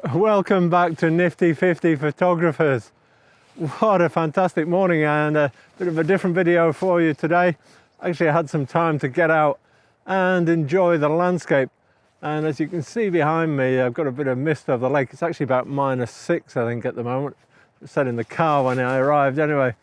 Welcome back to Nifty 50 Photographers. What a fantastic morning, and a bit of a different video for you today. Actually, I had some time to get out and enjoy the landscape, and as you can see behind me, I've got a bit of mist over the lake. It's actually about -6, I think, at the moment. It said in the car when I arrived anyway.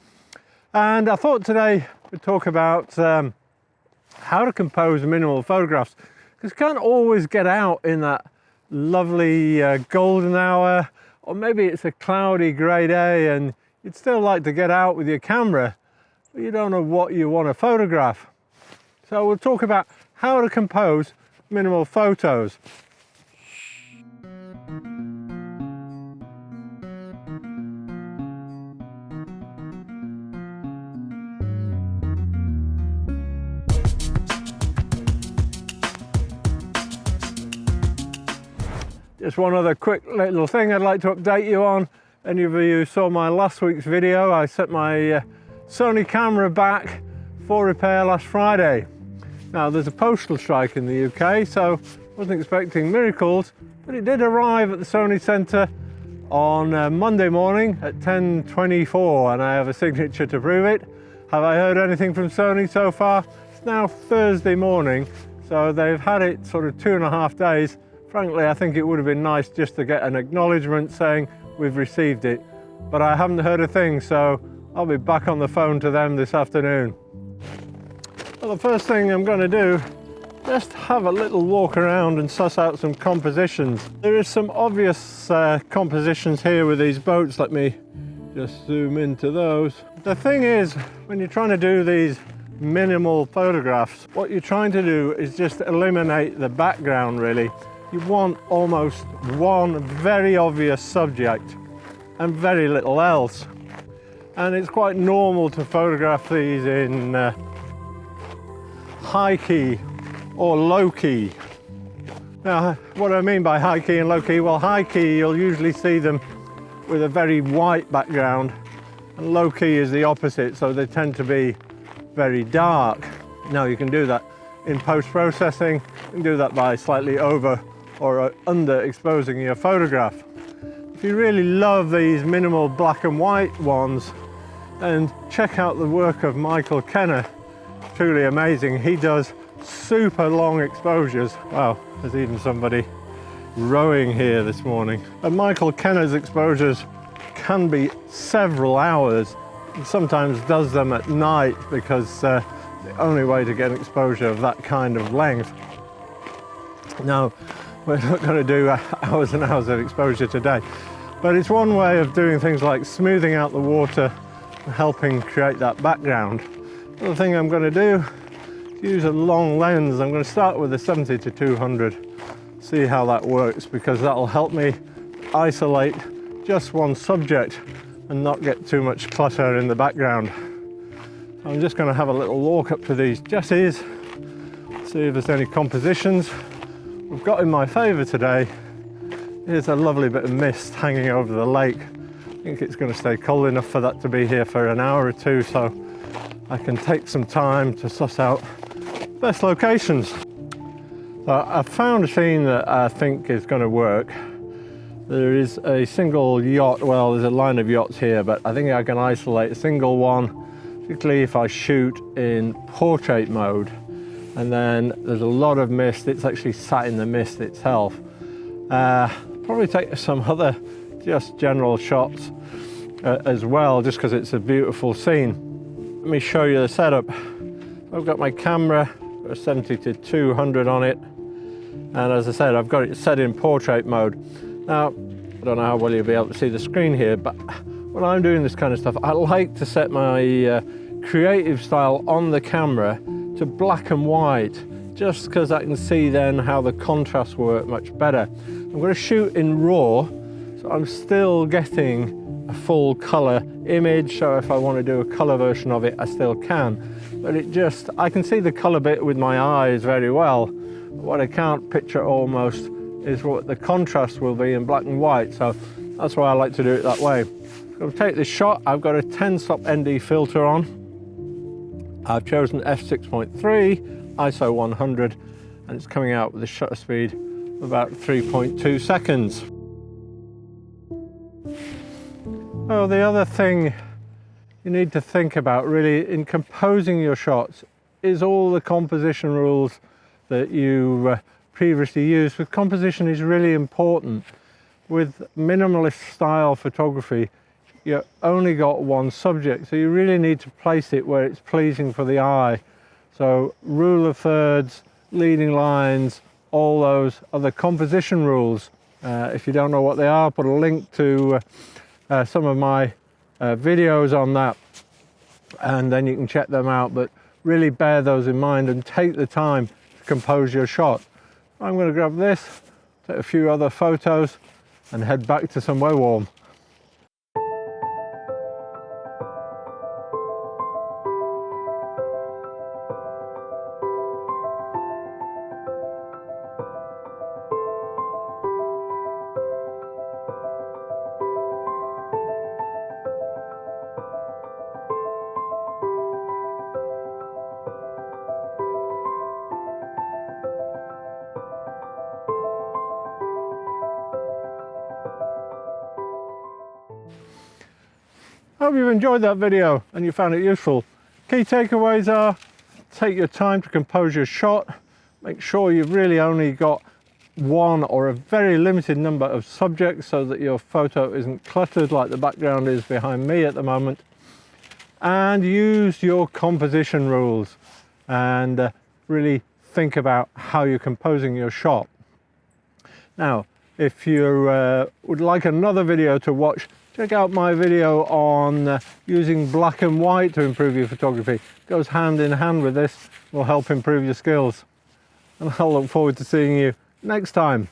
And I thought today we'd talk about how to compose minimal photographs, because you can't always get out in that lovely golden hour, or maybe it's a cloudy grey day and you'd still like to get out with your camera, but you don't know what you want to photograph. So we'll talk about how to compose minimal photos. Just one other quick little thing I'd like to update you on. Any of you saw my last week's video, I sent my Sony camera back for repair last Friday. Now there's a postal strike in the UK, so I wasn't expecting miracles, but it did arrive at the Sony Centre on Monday morning at 10:24, and I have a signature to prove it. Have I heard anything from Sony so far? It's now Thursday morning, so they've had it sort of 2.5 days. Frankly, I think it would have been nice just to get an acknowledgement saying we've received it, but I haven't heard a thing, so I'll be back on the phone to them this afternoon. Well, the first thing I'm going to do, just have a little walk around and suss out some compositions. There is some obvious compositions here with these boats. Let me just zoom into those. The thing is, when you're trying to do these minimal photographs, what you're trying to do is just eliminate the background, really. You want almost one very obvious subject and very little else. And it's quite normal to photograph these in high key or low key. Now, what do I mean by high key and low key? Well, high key, you'll usually see them with a very white background, and low key is the opposite, so they tend to be very dark. Now, you can do that in post-processing. You can do that by slightly over or under exposing your photograph. If you really love these minimal black and white ones, then check out the work of Michael Kenner. Truly amazing. He does super long exposures. Wow, there's even somebody rowing here this morning. And Michael Kenner's exposures can be several hours. He sometimes does them at night because the only way to get an exposure of that kind of length. Now, we're not going to do hours and hours of exposure today, but it's one way of doing things like smoothing out the water and helping create that background. The other thing I'm going to do is use a long lens. I'm going to start with a 70-200, see how that works, because that'll help me isolate just one subject and not get too much clutter in the background. So I'm just going to have a little walk up to these jetties, see if there's any compositions. We've got in my favour today is a lovely bit of mist hanging over the lake. I think it's going to stay cold enough for that to be here for an hour or two, so I can take some time to suss out best locations. So I've found a scene that I think is going to work. There is a single yacht, well, there's a line of yachts here, but I think I can isolate a single one, particularly if I shoot in portrait mode. And then there's a lot of mist. It's actually sat in the mist itself. Probably take some other just general shots as well, just because it's a beautiful scene. Let me show you the setup. I've got my camera, got a 70-200 on it, and as I said, I've got it set in portrait mode. Now, I don't know how well you'll be able to see the screen here, but when I'm doing this kind of stuff, I like to set my creative style on the camera to black and white, just because I can see then how the contrasts work much better. I'm going to shoot in RAW, so I'm still getting a full color image, so if I want to do a color version of it, I still can. But I can see the color bit with my eyes very well. What I can't picture almost is what the contrast will be in black and white, so that's why I like to do it that way. I'm going to take this shot. I've got a 10-stop ND filter on. I've chosen f6.3, ISO 100, and it's coming out with a shutter speed of about 3.2 seconds. Well, the other thing you need to think about really in composing your shots is all the composition rules that you previously used. With composition is really important. With minimalist style photography, you only got one subject, so you really need to place it where it's pleasing for the eye. So rule of thirds, leading lines, all those are the composition rules. If you don't know what they are, I'll put a link to some of my videos on that, and then you can check them out. But really bear those in mind and take the time to compose your shot. I'm going to grab this, take a few other photos, and head back to somewhere warm. I hope you've enjoyed that video and you found it useful. Key takeaways are: take your time to compose your shot, make sure you've really only got one or a very limited number of subjects so that your photo isn't cluttered like the background is behind me at the moment, and use your composition rules and really think about how you're composing your shot. Now, if you would like another video to watch, check out my video on using black and white to improve your photography. It goes hand in hand with this, will help improve your skills. And I'll look forward to seeing you next time.